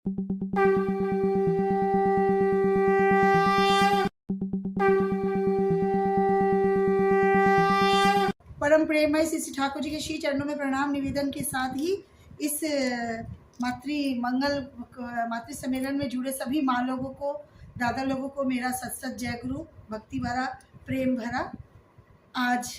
परम प्रेममय श्री ठाकुर जी के श्री चरणों में प्रणाम निवेदन के साथ ही इस मातृ सम्मेलन में जुड़े सभी माँ लोगों को, दादा लोगों को मेरा सत सत जय गुरु, भक्ति भरा, प्रेम भरा। आज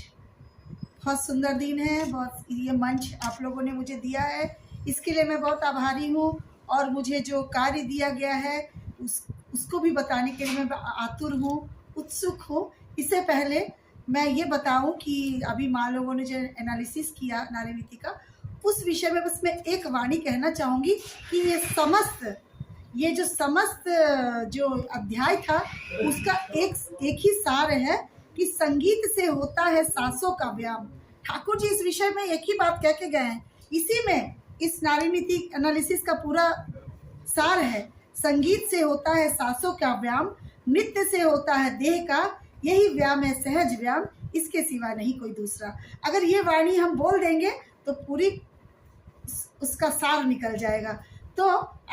बहुत सुंदर दिन है, बहुत ये मंच आप लोगों ने मुझे दिया है, इसके लिए मैं बहुत आभारी हूँ। और मुझे जो कार्य दिया गया है उसको भी बताने के लिए मैं आतुर हूँ, उत्सुक हूँ। इससे पहले मैं ये बताऊं कि अभी माँ लोगों ने जो एनालिसिस किया नारी नीति का, उस विषय में बस मैं एक वाणी कहना चाहूँगी कि ये जो समस्त जो अध्याय था उसका एक ही सार है कि संगीत से होता है सांसों का व्यायाम। ठाकुर जी इस विषय में एक ही बात कह के गए हैं, इसी में इस नारी नीति एनालिसिस का पूरा सार है। संगीत से होता है सांसों का व्यायाम, नृत्य से होता है देह का, यही व्यायाम है सहज व्यायाम, इसके सिवा नहीं कोई दूसरा। अगर ये वाणी हम बोल देंगे तो पूरी उसका सार निकल जाएगा। तो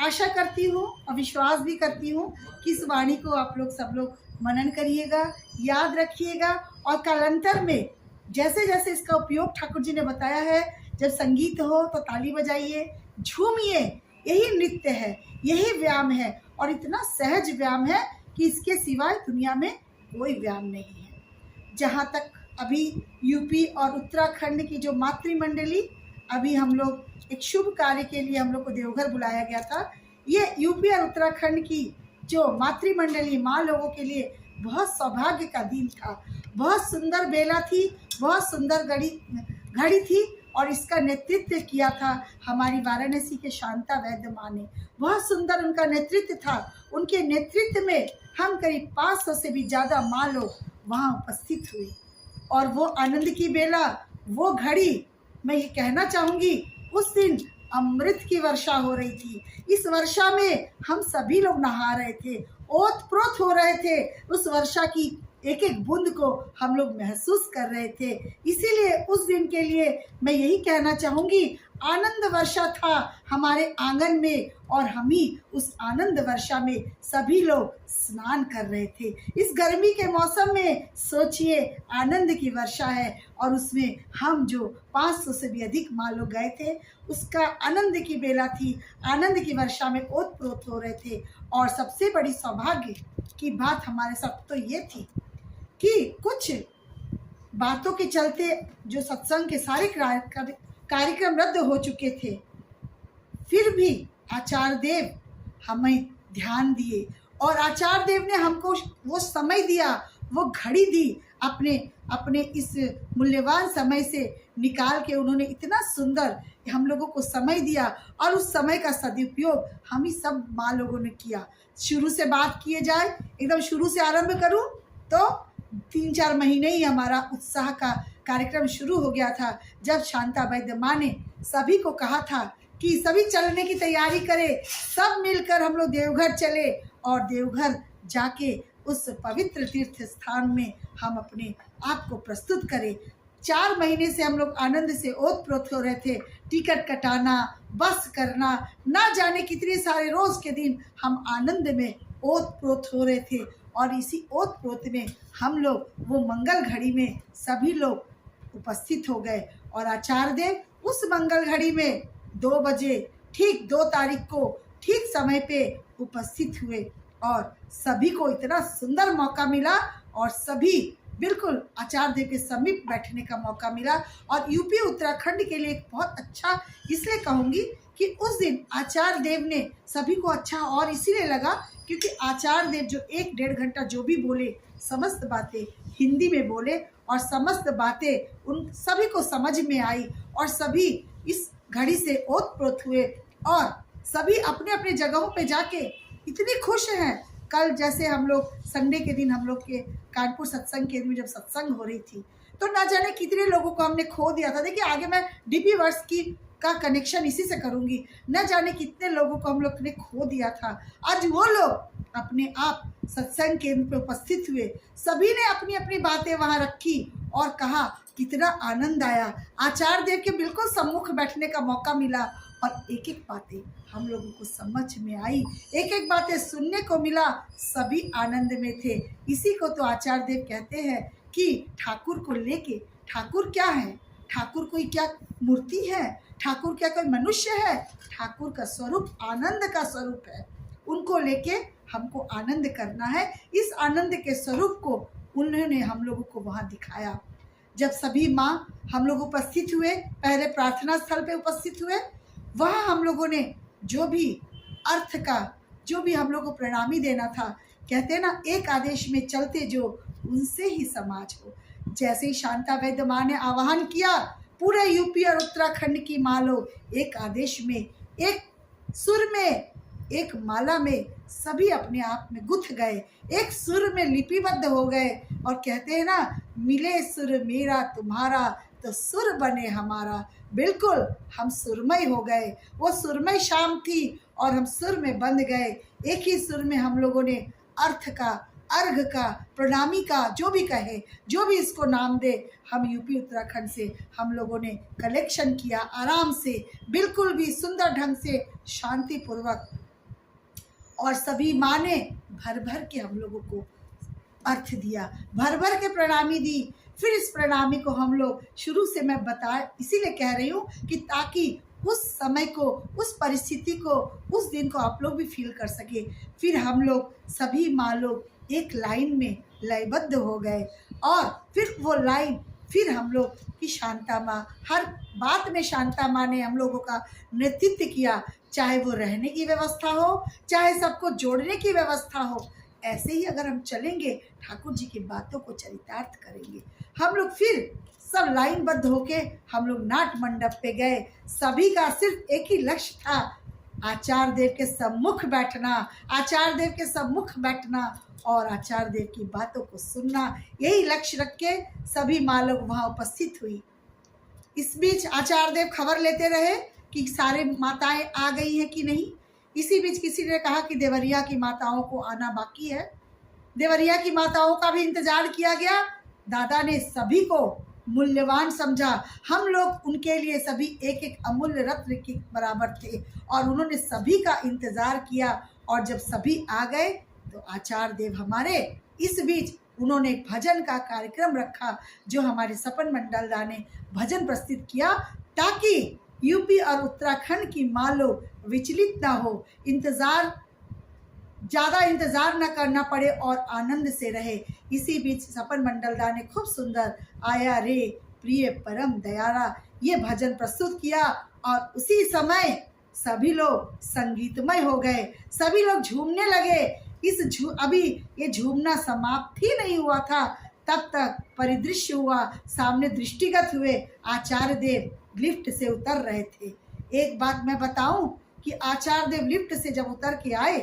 आशा करती हूँ और विश्वास भी करती हूँ कि इस वाणी को आप लोग सब लोग मनन करिएगा, याद रखिएगा। और कालांतर में जैसे जैसे इसका उपयोग ठाकुर जी ने बताया है, जब संगीत हो तो ताली बजाइए, झूमिए, यही नृत्य है, यही व्यायाम है। और इतना सहज व्यायाम है कि इसके सिवाय दुनिया में कोई व्यायाम नहीं है। जहाँ तक अभी यूपी और उत्तराखंड की जो मातृमंडली, अभी हम लोग एक शुभ कार्य के लिए हम लोग को देवघर बुलाया गया था। ये यूपी और उत्तराखंड की जो मातृमंडली माँ लोगों के लिए बहुत सौभाग्य का दिन था। बहुत सुंदर बेला थी, बहुत सुंदर घड़ी थी और इसका नेतृत्व किया था हमारी वाराणसी के शांता वैद्य माँ ने। बहुत सुंदर उनका नेतृत्व था। उनके नेतृत्व में हम करीब 500 से भी ज़्यादा माँ लोग वहाँ उपस्थित हुए। और वो आनंद की बेला, वो घड़ी, मैं ये कहना चाहूँगी, उस दिन अमृत की वर्षा हो रही थी। इस वर्षा में हम सभी लोग नहा रहे थे, ओत-प्रोत हो रहे थे। उस वर्षा की एक एक बूंद को हम लोग महसूस कर रहे थे। इसीलिए उस दिन के लिए मैं यही कहना चाहूँगी, आनंद वर्षा था हमारे आंगन में और हम ही उस आनंद वर्षा में सभी लोग स्नान कर रहे थे। इस गर्मी के मौसम में सोचिए, आनंद की वर्षा है और उसमें हम जो 500 से भी अधिक माँ लोग गए थे, उसका आनंद की बेला थी। आनंद की वर्षा में ओत-प्रोत हो रहे थे। और सबसे बड़ी सौभाग्य की बात हमारे साथ तो ये थी कि कुछ बातों के चलते जो सत्संग के सारे कार्यक्रम रद्द हो चुके थे, फिर भी आचार्य देव हमें ध्यान दिए और आचार्य देव ने हमको वो समय दिया, वो घड़ी दी। अपने इस मूल्यवान समय से निकाल के उन्होंने इतना सुंदर हम लोगों को समय दिया और उस समय का सदुपयोग हम ही सब माँ लोगों ने किया। शुरू से बात किए जाए, एकदम शुरू से आरंभ करूँ तो 3-4 महीने ही हमारा उत्साह का कार्यक्रम शुरू हो गया था, जब शांता वैद्य माँ ने सभी को कहा था कि सभी चलने की तैयारी करें, सब मिलकर हम लोग देवघर चले और देवघर जाके उस पवित्र तीर्थ स्थान में हम अपने आप को प्रस्तुत करें। 4 महीने से हम लोग आनंद से ओत-प्रोत हो रहे थे। टिकट कटाना, बस करना, ना जाने कितने सारे रोज के दिन हम आनंद में ओत-प्रोत हो रहे थे। और इसी ओत-प्रोत में हम लोग वो मंगल घड़ी में सभी लोग उपस्थित हो गए और आचार्य देव उस मंगल घड़ी में 2 बजे ठीक 2 तारीख को ठीक समय पे उपस्थित हुए और सभी को इतना सुंदर मौका मिला और सभी बिल्कुल आचार्य देव के समीप बैठने का मौका मिला। और यूपी उत्तराखंड के लिए एक बहुत अच्छा इसलिए कहूँगी कि उस दिन आचार्य देव ने सभी को अच्छा और इसीलिए लगा क्योंकि आचार्य देव जो 1-1.5 घंटा जो भी बोले, समस्त बातें हिंदी में बोले और समस्त बातें उन सभी को समझ में आई और सभी इस घड़ी से ओत-प्रोत हुए और सभी अपने अपने जगहों पे जाके इतने खुश हैं। कल जैसे हम लोग संडे के दिन हम लोग के कानपुर सत्संग केंद्र में जब सत्संग हो रही थी तो ना जाने कितने लोगों को हमने खो दिया था। देखिए आगे मैं डीपी वर्स का कनेक्शन इसी से करूंगी। न जाने कितने लोगों को हम लोग ने खो दिया था। आज वो लोग अपने आप सत्संग केंद्र पे उपस्थित हुए, सभी ने अपनी अपनी बातें वहाँ रखी और कहा कितना आनंद आया। आचार्य देव के बिल्कुल सम्मुख बैठने का मौका मिला और एक एक बातें हम लोगों को समझ में आई, एक एक बातें सुनने को मिला, सभी आनंद में थे। इसी को तो आचार्य देव कहते हैं कि ठाकुर को लेके, ठाकुर क्या है, ठाकुर कोई क्या मूर्ति है, ठाकुर क्या कोई मनुष्य है, ठाकुर का स्वरूप आनंद का स्वरूप है। उनको लेके हमको आनंद करना है। इस आनंद के स्वरूप को उन्होंने हम लोगों को वहाँ दिखाया। जब सभी माँ हम लोग उपस्थित हुए, पहले प्रार्थना स्थल पे उपस्थित हुए, वहाँ हम लोगों ने जो भी अर्थ का, जो भी हम लोग को प्रणामी देना था, कहते हैं ना एक आदेश में चलते जो उनसे ही समाज हो। जैसे ही शांता वैद्य माँ ने आह्वान किया, पूरे यूपी और उत्तराखंड की माँ लोग एक आदेश में, एक सुर में, एक माला में सभी अपने आप में गुथ गए, एक सुर में लिपिबद्ध हो गए और कहते हैं ना, मिले सुर मेरा तुम्हारा तो सुर बने हमारा। बिल्कुल हम सुरमय हो गए, वो सुरमय शाम थी और हम सुर में बंध गए। एक ही सुर में हम लोगों ने अर्थ का, अर्घ का, प्रणामी का, जो भी कहे, जो भी इसको नाम दे, हम यूपी उत्तराखंड से हम लोगों ने कलेक्शन किया आराम से, बिल्कुल भी सुंदर ढंग से, शांतिपूर्वक। और सभी माँ ने भर भर के हम लोगों को अर्थ दिया, भर भर के प्रणामी दी। फिर इस प्रणामी को हम लोग शुरू से मैं बता इसीलिए कह रही हूँ कि ताकि उस समय को, उस परिस्थिति को, उस दिन को आप लोग भी फील कर सके। फिर हम लोग सभी माँ लोग एक लाइन में लयबद्ध हो गए और फिर वो लाइन, फिर हम लोग की शांता माँ, हर बात में शांता माँ ने हम लोगों का नेतृत्व किया, चाहे वो रहने की व्यवस्था हो, चाहे सबको जोड़ने की व्यवस्था हो। ऐसे ही अगर हम चलेंगे, ठाकुर जी की बातों को चरितार्थ करेंगे, हम लोग फिर सब लाइनबद्ध होके हम लोग नाट मंडप पे गए। सभी का सिर्फ एक ही लक्ष्य था, आचार्य देव के सम्मुख बैठना, आचार्य देव के सम्मुख बैठना और आचार्य देव की बातों को सुनना। यही लक्ष्य रख के सभी माँ लोग वहाँ उपस्थित हुई। इस बीच आचार्य देव खबर लेते रहे कि सारे माताएं आ गई हैं कि नहीं। इसी बीच किसी ने कहा कि देवरिया की माताओं को आना बाकी है। देवरिया की माताओं का भी इंतजार किया गया। दादा ने सभी को मूल्यवान समझा। हम लोग उनके लिए सभी एक एक अमूल्य रत्न के बराबर थे और उन्होंने सभी का इंतजार किया। और जब सभी आ गए तो आचार्य देव हमारे इस बीच उन्होंने एक भजन का कार्यक्रम रखा, जो हमारे सपन मंडलदा ने भजन प्रस्तुत किया, ताकि यूपी और उत्तराखंड की माँ लोग विचलित ना हो, ज़्यादा इंतज़ार न करना पड़े और आनंद से रहे। इसी बीच सपन मंडलदा ने खूब सुंदर आया रे प्रिय परम दयारा ये भजन प्रस्तुत किया और उसी समय सभी लोग संगीतमय हो गए, सभी लोग झूमने लगे। अभी ये झूमना समाप्त ही नहीं हुआ था, तब तक परिदृश्य हुआ, सामने दृष्टिगत हुए आचार्य देव लिफ्ट से उतर रहे थे। एक बात मैं बताऊं कि आचार्य देव लिफ्ट से जब उतर के आए,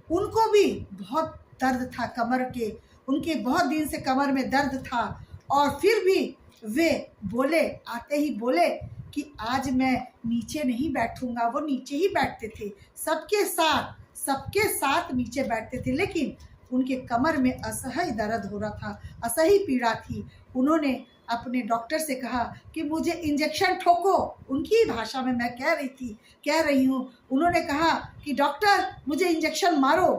उनको भी बहुत दर्द था कमर के, उनके बहुत दिन से कमर में दर्द था। और फिर भी वे बोले, आते ही बोले कि आज मैं नीचे नहीं बैठूंगा। वो नीचे ही बैठते थे, सबके साथ नीचे बैठते थे, लेकिन उनके कमर में असह्य दर्द हो रहा था, असह्य पीड़ा थी। उन्होंने अपने डॉक्टर से कहा कि मुझे इंजेक्शन ठोको। उनकी भाषा में मैं कह रही हूँ। उन्होंने कहा कि डॉक्टर मुझे इंजेक्शन मारो,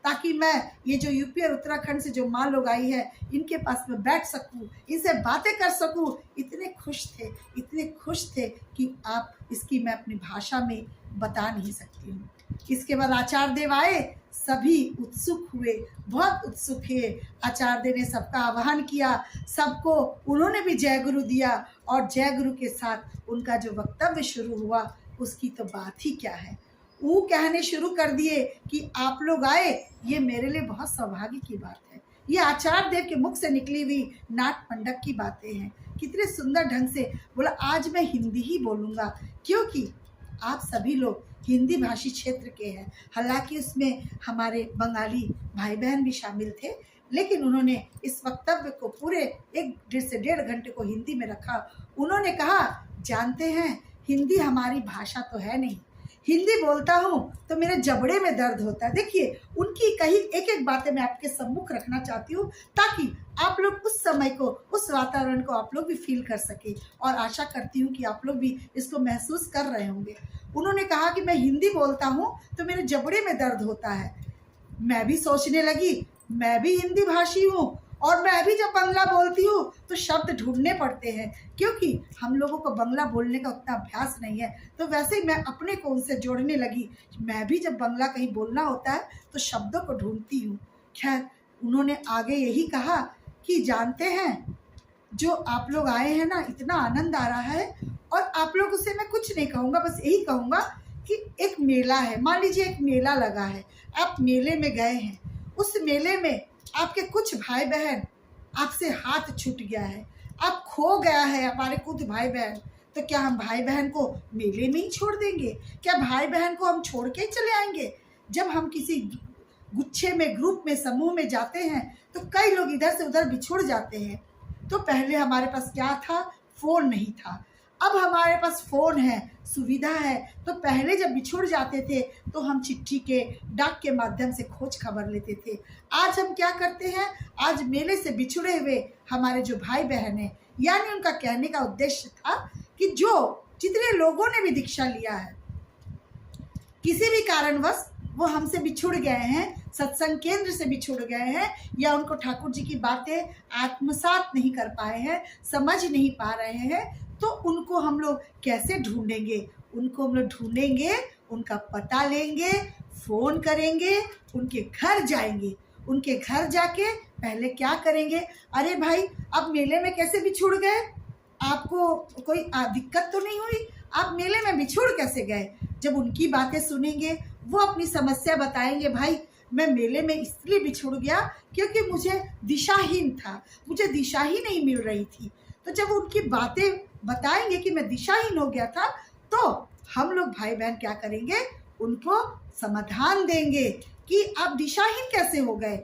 ताकि मैं ये जो यूपी और उत्तराखंड से जो माँ लोग आई है, इनके पास में बैठ सकूं, इनसे बातें कर सकूं। इतने खुश थे कि आप इसकी मैं अपनी भाषा में बता नहीं सकती हूँ। इसके बाद आचार्य देव आए, सभी उत्सुक हुए, बहुत उत्सुक हुए। आचार्य देव ने सबका आह्वान किया, सबको उन्होंने भी जय गुरु दिया और जय गुरु के साथ उनका जो वक्तव्य शुरू हुआ उसकी तो बात ही क्या है। वो कहने शुरू कर दिए कि आप लोग आए, ये मेरे लिए बहुत सौभाग्य की बात है। ये आचार्य देव के मुख से निकली हुई नाट मंडप की बातें हैं। कितने सुंदर ढंग से बोला, आज मैं हिंदी ही बोलूँगा, क्योंकि आप सभी लोग हिंदी भाषी क्षेत्र के हैं। हालांकि उसमें हमारे बंगाली भाई बहन भी शामिल थे, लेकिन उन्होंने इस वक्तव्य को पूरे 1 से 1.5 घंटे को हिंदी में रखा। उन्होंने कहा, जानते हैं हिंदी हमारी भाषा तो है नहीं, हिंदी बोलता हूँ तो मेरे जबड़े में दर्द होता है। देखिए, उनकी कही एक एक बातें मैं आपके सम्मुख रखना चाहती हूँ ताकि आप लोग उस समय को, उस वातावरण को आप लोग भी फील कर सके, और आशा करती हूँ कि आप लोग भी इसको महसूस कर रहे होंगे। उन्होंने कहा कि मैं हिंदी बोलता हूँ तो मेरे जबड़े में दर्द होता है। मैं भी सोचने लगी, मैं भी हिंदी भाषी हूँ और मैं भी जब बंगला बोलती हूँ तो शब्द ढूंढने पड़ते हैं, क्योंकि हम लोगों को बंगला बोलने का उतना अभ्यास नहीं है। तो वैसे ही मैं अपने को उनसे जोड़ने लगी। मैं भी जब बंगला कहीं बोलना होता है तो शब्दों को ढूंढती हूँ। खैर, उन्होंने आगे यही कहा कि जानते हैं, जो आप लोग आए हैं ना, इतना आनंद आ रहा है, और आप लोगों से मैं कुछ नहीं कहूँगा, बस यही कहूँगा कि एक मेला है, मान लीजिए एक मेला लगा है, आप मेले में गए हैं, उस मेले में आपके कुछ भाई बहन आपसे हाथ छूट गया है, आप खो गया है हमारे कुछ भाई बहन, तो क्या हम भाई बहन को मेले में ही छोड़ देंगे? क्या भाई बहन को हम छोड़ के ही चले आएंगे? जब हम किसी गुच्छे में, ग्रुप में, समूह में जाते हैं तो कई लोग इधर से उधर बिछुड़ जाते हैं। तो पहले हमारे पास क्या था? फ़ोन नहीं था। अब हमारे पास फ़ोन है, सुविधा है। तो पहले जब बिछुड़ जाते थे तो हम चिट्ठी के, डाक के माध्यम से खोज खबर लेते थे। आज हम क्या करते हैं? आज मेले से बिछुड़े हुए हमारे जो भाई बहन हैं, यानी उनका कहने का उद्देश्य था कि जो जितने लोगों ने भी दीक्षा लिया है, किसी भी कारणवश वो हमसे बिछुड़ गए हैं, सत्संग केंद्र से बिछुड़ गए हैं, या उनको ठाकुर जी की बातें आत्मसात नहीं कर पाए हैं, समझ नहीं पा रहे हैं, तो उनको हम लोग कैसे ढूंढेंगे? उनको हम लोग ढूंढेंगे, उनका पता लेंगे, फ़ोन करेंगे, उनके घर जाएंगे। उनके घर जाके पहले क्या करेंगे? अरे भाई, आप मेले में कैसे बिछुड़ गए? आपको कोई दिक्कत तो नहीं हुई? आप मेले में बिछुड़ कैसे गए? जब उनकी बातें सुनेंगे, वो अपनी समस्या बताएंगे, भाई मैं मेले में इसलिए बिछुड़ गया क्योंकि मुझे दिशाहीन था, मुझे दिशा ही नहीं मिल रही थी। तो जब उनकी बातें बताएंगे कि मैं दिशाहीन हो गया था, तो हम लोग भाई बहन क्या करेंगे? उनको समाधान देंगे कि आप दिशाहीन कैसे हो गए,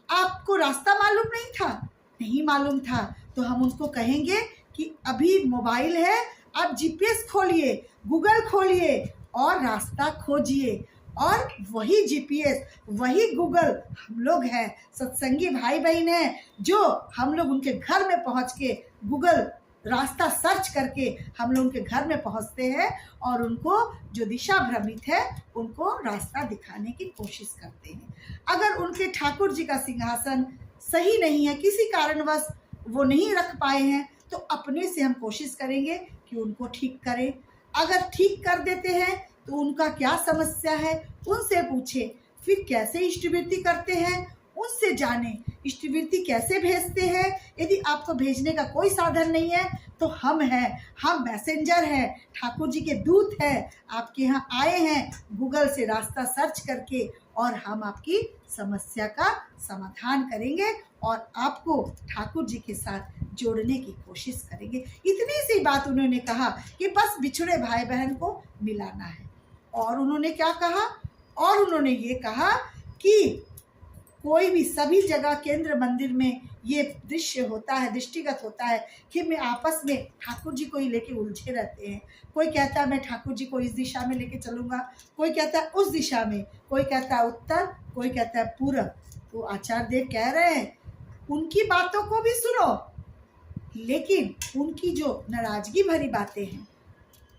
आपको रास्ता मालूम नहीं था? नहीं मालूम था तो हम उनको कहेंगे कि अभी मोबाइल है, आप जीपीएस खोलिए, गूगल खोलिए और रास्ता खोजिए, और वही जीपीएस, वही गूगल हम लोग हैं, सत्संगी भाई बहन हैं, जो हम लोग उनके घर में पहुंच के गूगल रास्ता सर्च करके हम लोग उनके घर में पहुंचते हैं और उनको जो दिशा भ्रमित है उनको रास्ता दिखाने की कोशिश करते हैं। अगर उनके ठाकुर जी का सिंहासन सही नहीं है, किसी कारणवश वो नहीं रख पाए हैं, तो अपने से हम कोशिश करेंगे कि उनको ठीक करें। अगर ठीक कर देते हैं तो उनका क्या समस्या है उनसे पूछे, फिर कैसे इष्टवृत्ति करते हैं उनसे जाने, इष्टवृत्ति कैसे भेजते हैं। यदि आपको भेजने का कोई साधन नहीं है तो हम हैं, हम मैसेंजर हैं, ठाकुर जी के दूत हैं, आपके यहाँ आए हैं गूगल से रास्ता सर्च करके, और हम आपकी समस्या का समाधान करेंगे और आपको ठाकुर जी के साथ जोड़ने की कोशिश करेंगे। इतनी सी बात उन्होंने कहा कि बस बिछड़े भाई बहन को मिलाना है। और उन्होंने क्या कहा? और उन्होंने ये कहा कि कोई भी, सभी जगह केंद्र मंदिर में ये दृश्य होता है, दृष्टिगत होता है कि मैं आपस में ठाकुर जी को ही लेके उलझे रहते हैं। कोई कहता है मैं ठाकुर जी को इस दिशा में लेके चलूँगा, कोई कहता है उस दिशा में, कोई कहता है उत्तर, कोई कहता है पूर्व। तो आचार्य देव कह रहे हैं उनकी बातों को भी सुनो, लेकिन उनकी जो नाराजगी भरी बातें हैं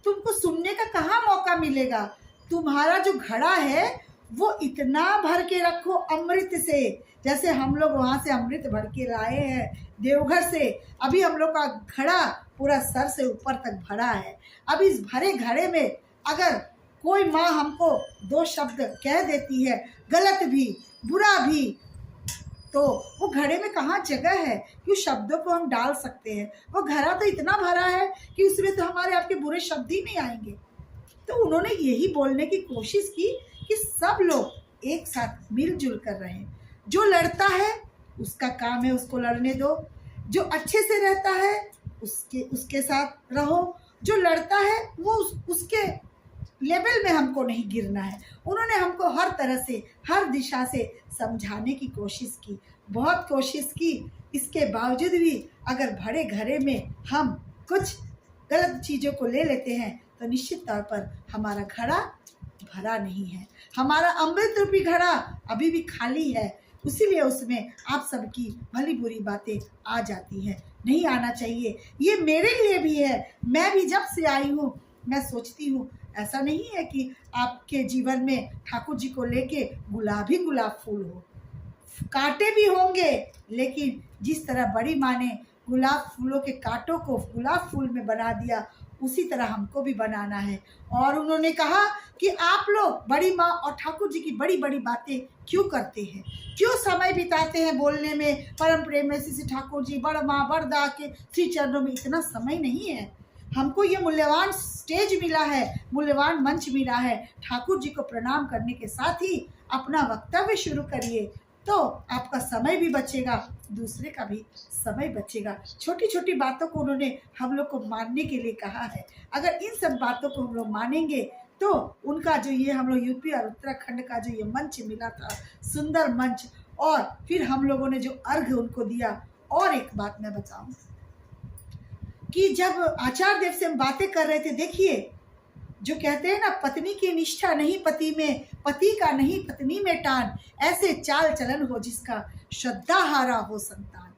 तुमको सुनने का कहाँ मौका मिलेगा? तुम्हारा जो घड़ा है वो इतना भर के रखो अमृत से, जैसे हम लोग वहाँ से अमृत भर के लाए हैं देवघर से। अभी हम लोग का घड़ा पूरा सर से ऊपर तक भरा है। अब इस भरे घड़े में अगर कोई माँ हमको दो शब्द कह देती है, गलत भी बुरा भी, तो वो घड़े में कहाँ जगह है कि उस शब्दों को हम डाल सकते हैं? वो घड़ा तो इतना भरा है कि उसमें तो हमारे आपके बुरे शब्द ही नहीं आएंगे। तो उन्होंने यही बोलने की कोशिश की कि सब लोग एक साथ मिलजुल कर रहें। जो लड़ता है उसका काम है उसको लड़ने दो, जो अच्छे से रहता है उसके साथ रहो, जो लड़ता है वो उसके लेवल में हमको नहीं गिरना है। उन्होंने हमको हर तरह से, हर दिशा से समझाने की कोशिश की, बहुत कोशिश की। इसके बावजूद भी अगर भरे घरे में हम कुछ गलत चीज़ों को ले लेते हैं तो निश्चित तौर पर हमारा घड़ा भरा नहीं है। हमारा अमृत रूपी घड़ा अभी भी खाली है, इसीलिए उसमें आप सबकी भली बुरी बातें आ जाती हैं। नहीं आना चाहिए। ये मेरे लिए भी है। मैं भी जब से आई हूँ मैं सोचती हूँ, ऐसा नहीं है कि आपके जीवन में ठाकुर जी को लेके गुलाब ही गुलाब फूल हो, कांटे भी होंगे, लेकिन जिस तरह बड़ी माँ ने गुलाब फूलों के कांटों को गुलाब फूल में बना दिया, उसी तरह हमको भी बनाना है। और उन्होंने कहा कि आप लोग बड़ी माँ और ठाकुर जी की बड़ी बड़ी बातें क्यों करते हैं, क्यों समय बिताते हैं बोलने में, परम प्रेम में श्री ठाकुर जी बड़ माँ बड़दा के श्री चरणों में। इतना समय नहीं है। हमको ये मूल्यवान स्टेज मिला है, मूल्यवान मंच मिला है। ठाकुर जी को प्रणाम करने के साथ ही अपना वक्तव्य शुरू करिए, तो आपका समय भी बचेगा, दूसरे का भी समय बचेगा। छोटी छोटी बातों को उन्होंने हम लोग को मानने के लिए कहा है। अगर इन सब बातों को हम लोग मानेंगे तो उनका जो ये हम लोग यूपी और उत्तराखंड का जो ये मंच मिला था, सुंदर मंच, और फिर हम लोगों ने जो अर्घ उनको दिया। और एक बात मैं बताऊं कि जब आचार्य देव से हम बातें कर रहे थे, देखिए जो कहते हैं ना, पत्नी की निष्ठा नहीं पति में, पति का नहीं पत्नी में टान, ऐसे चाल चलन हो जिसका श्रद्धा हारा हो संतान।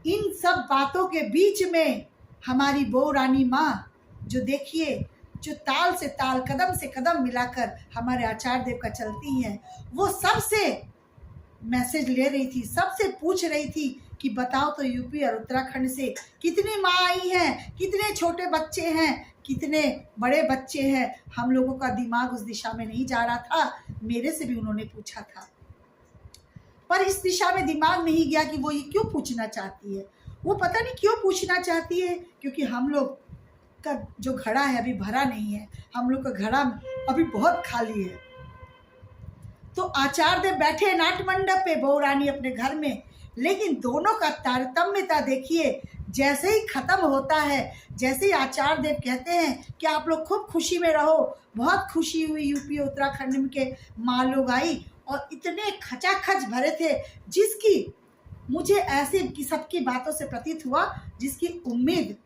इन सब बातों के बीच में हमारी बहू रानी माँ जो देखिए, जो ताल से ताल कदम से कदम मिलाकर हमारे आचार्य देव का चलती हैं, वो सबसे मैसेज ले रही थी, सबसे पूछ रही थी कि बताओ तो यूपी और उत्तराखंड से कितनी माँ आई हैं, कितने छोटे बच्चे हैं, कितने बड़े बच्चे हैं। हम लोगों का दिमाग उस दिशा में नहीं जा रहा था। मेरे से भी उन्होंने पूछा था, पर इस दिशा में दिमाग नहीं गया कि वो ये क्यों पूछना चाहती है। वो पता नहीं क्यों पूछना चाहती है, क्योंकि हम लोग का जो घड़ा है अभी भरा नहीं है, हम लोग का घड़ा अभी बहुत खाली है। तो आचार्य देव बैठे नाट्य मंडप पे, बहू रानी अपने घर में, लेकिन दोनों का तारतम्यता देखिए। जैसे ही खत्म होता है, जैसे ही आचार्य देव कहते हैं कि आप लोग खूब खुशी में रहो, बहुत खुशी हुई, यूपी उत्तराखंड के माँ लोग आई और इतने खचाखच भरे थे, जिसकी मुझे ऐसे कि सबकी बातों से प्रतीत हुआ जिसकी उम्मीद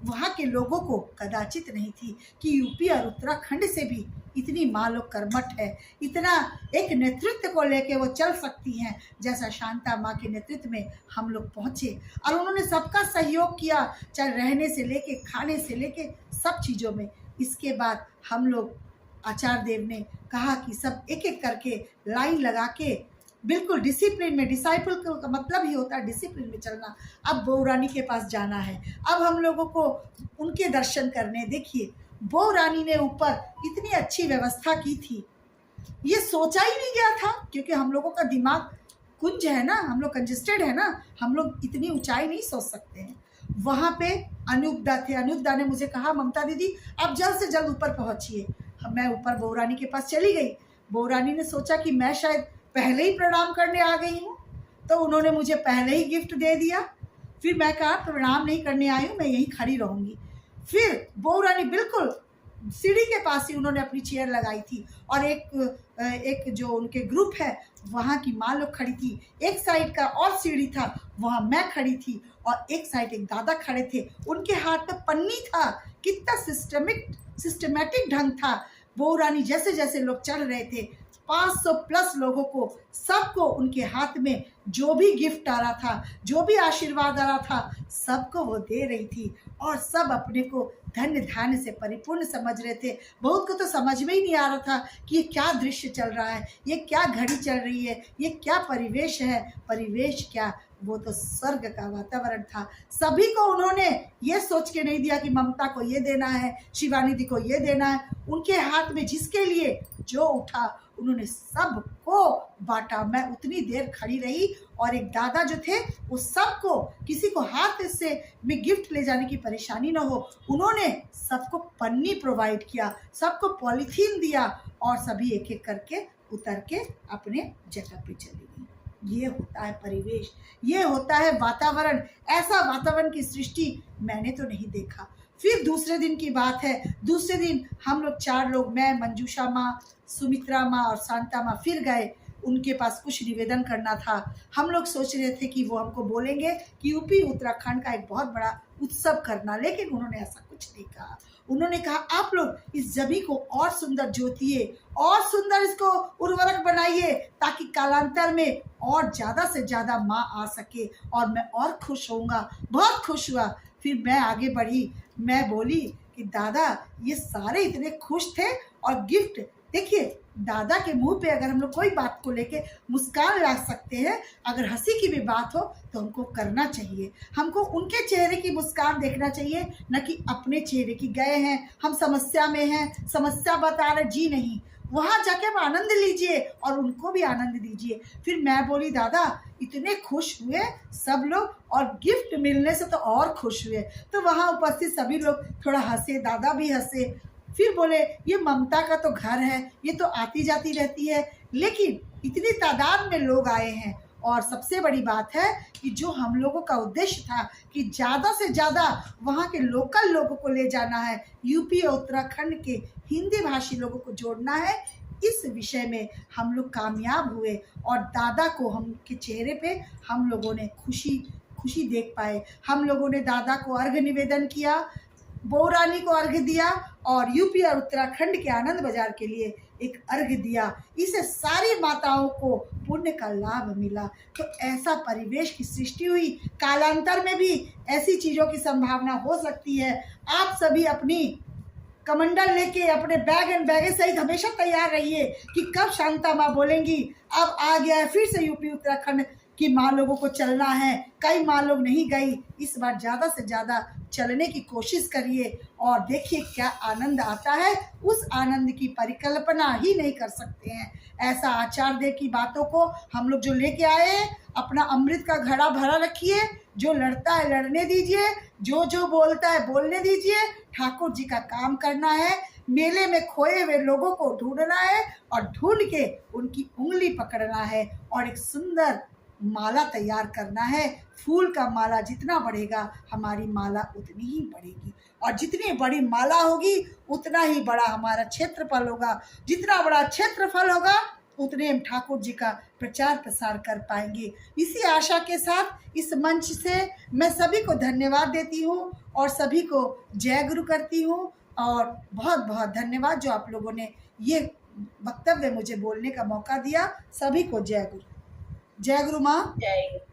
वहाँ के लोगों को कदाचित नहीं थी कि यूपी और उत्तराखंड से भी इतनी माँ लोग कर्मठ है, इतना एक नेतृत्व को लेके वो चल सकती हैं, जैसा शांता माँ के नेतृत्व में हम लोग पहुँचे। और उन्होंने सबका सहयोग किया, चाहे रहने से लेके, खाने से लेके, सब चीज़ों में। इसके बाद हम लोग आचार्य देव ने कहा कि सब एक एक करके लाइन लगा के बिल्कुल डिसिप्लिन में, डिसाइपल का मतलब ही होता है डिसिप्लिन में चलना। अब बहू रानी के पास जाना है, अब हम लोगों को उनके दर्शन करने। देखिए बहू रानी ने ऊपर इतनी अच्छी व्यवस्था की थी, ये सोचा ही नहीं गया था, क्योंकि हम लोगों का दिमाग कुंज है ना, हम लोग कंजेस्टेड है ना, हम लोग इतनी ऊंचाई नहीं सोच सकते हैं। वहाँ पे अनूपदा थे, अनूपदा ने मुझे कहा ममता दीदी आप जल्द से जल्द ऊपर पहुँचिए। मैं ऊपर बहू रानी के पास चली गई। बहू रानी ने सोचा कि मैं शायद पहले ही प्रणाम करने आ गई हूँ, तो उन्होंने मुझे पहले ही गिफ्ट दे दिया। फिर मैं कहा प्रणाम नहीं करने आई हूँ, मैं यहीं खड़ी रहूँगी। फिर बहू रानी बिल्कुल सीढ़ी के पास ही उन्होंने अपनी चेयर लगाई थी, और एक जो उनके ग्रुप है वहाँ की माँ लोग खड़ी थी। एक साइड का और सीढ़ी था, वहाँ मैं खड़ी थी, और एक साइड एक दादा खड़े थे, उनके हाथ में पन्नी था। कितना सिस्टमेटिक ढंग था। बहू रानी जैसे जैसे लोग चढ़ रहे थे, 500 प्लस लोगों को, सबको उनके हाथ में जो भी गिफ्ट आ रहा था, जो भी आशीर्वाद आ रहा था, सबको वो दे रही थी, और सब अपने को धन्य धान्य से परिपूर्ण समझ रहे थे। बहुत को तो समझ में ही नहीं आ रहा था कि ये क्या दृश्य चल रहा है, ये क्या घड़ी चल रही है, ये क्या परिवेश है। परिवेश क्या, वो तो स्वर्ग का वातावरण था। सभी को उन्होंने ये सोच के नहीं दिया कि ममता को ये देना है, शिवानिधि को ये देना है। उनके हाथ में जिसके लिए जो उठा उन्होंने सबको बांटा। मैं उतनी देर खड़ी रही, और एक दादा जो थे वो सबको, किसी को हाथ से में गिफ्ट ले जाने की परेशानी ना हो, उन्होंने सबको पन्नी प्रोवाइड किया, सबको पॉलीथीन दिया, और सभी एक एक करके उतर के अपने जगह पे चली गई। ये होता है परिवेश, ये होता है वातावरण। ऐसा वातावरण की सृष्टि मैंने तो नहीं देखा। फिर दूसरे दिन की बात है, दूसरे दिन हम लोग 4 लोग, मैं, मंजूषा माँ, सुमित्रा माँ और शांता माँ, फिर गए। उनके पास कुछ निवेदन करना था। हम लोग सोच रहे थे कि वो हमको बोलेंगे कि यूपी उत्तराखंड का एक बहुत बड़ा उत्सव करना, लेकिन उन्होंने ऐसा कुछ नहीं कहा। उन्होंने कहा आप लोग इस जमी को और सुंदर जोतिए और सुंदर इसको उर्वरक बनाइए ताकि कालांतर में और ज़्यादा से ज़्यादा माँ आ सके और मैं और खुश होऊंगा। बहुत खुश हुआ। फिर मैं आगे बढ़ी, मैं बोली कि दादा ये सारे इतने खुश थे और गिफ्ट देखिए, दादा के मुंह पे अगर हम लोग कोई बात को लेके मुस्कान ला सकते हैं, अगर हंसी की भी बात हो तो हमको करना चाहिए। हमको उनके चेहरे की मुस्कान देखना चाहिए, न कि अपने चेहरे की। गए हैं हम समस्या में हैं, समस्या बता रहे, जी नहीं, वहाँ जाके हम आनंद लीजिए और उनको भी आनंद दीजिए। फिर मैं बोली दादा इतने खुश हुए सब लोग और गिफ्ट मिलने से तो और खुश हुए। तो वहाँ उपस्थित सभी लोग थोड़ा हंसे, दादा भी हंसे। फिर बोले ये ममता का तो घर है, ये तो आती जाती रहती है, लेकिन इतनी तादाद में लोग आए हैं। और सबसे बड़ी बात है कि जो हम लोगों का उद्देश्य था कि ज़्यादा से ज़्यादा वहाँ के लोकल लोगों को ले जाना है, यूपी और उत्तराखंड के हिंदी भाषी लोगों को जोड़ना है, इस विषय में हम लोग कामयाब हुए। और दादा को हम के चेहरे पे हम लोगों ने खुशी देख पाए। हम लोगों ने दादा को अर्घ्य निवेदन किया, बहू रानी को अर्घ्य दिया और यूपी और उत्तराखंड के आनंद बाजार के लिए एक अर्घ्य दिया। इससे सारी माताओं को पुण्य का लाभ मिला। तो ऐसा परिवेश की सृष्टि हुई। कालांतर में भी ऐसी चीज़ों की संभावना हो सकती है। आप सभी अपनी कमंडल लेके अपने बैग एंड बैगेज सहित हमेशा तैयार रहिए कि कब शांता माँ बोलेंगी अब आ गया है। फिर से यूपी उत्तराखंड की माँ लोगों को चलना है। कई माँ लोग नहीं गई, इस बार ज़्यादा से ज़्यादा चलने की कोशिश करिए और देखिए क्या आनंद आता है। उस आनंद की परिकल्पना ही नहीं कर सकते हैं। ऐसा आचार्य देव की बातों को हम लोग जो लेके आए हैं, अपना अमृत का घड़ा भरा रखिए। जो लड़ता है लड़ने दीजिए, जो बोलता है बोलने दीजिए। ठाकुर जी का काम करना है, मेले में खोए हुए लोगों को ढूंढना है और ढूंढ के उनकी उंगली पकड़ना है और एक सुंदर माला तैयार करना है। फूल का माला जितना बढ़ेगा हमारी माला उतनी ही बढ़ेगी और जितनी बड़ी माला होगी उतना ही बड़ा हमारा क्षेत्रफल होगा। जितना बड़ा क्षेत्रफल होगा उतने हम ठाकुर जी का प्रचार प्रसार कर पाएंगे। इसी आशा के साथ इस मंच से मैं सभी को धन्यवाद देती हूँ और सभी को जय गुरु करती हूँ। और बहुत बहुत धन्यवाद जो आप लोगों ने ये वक्तव्य मुझे बोलने का मौका दिया। सभी को जय गुरु। जय गुरु माँ। जय गुरु।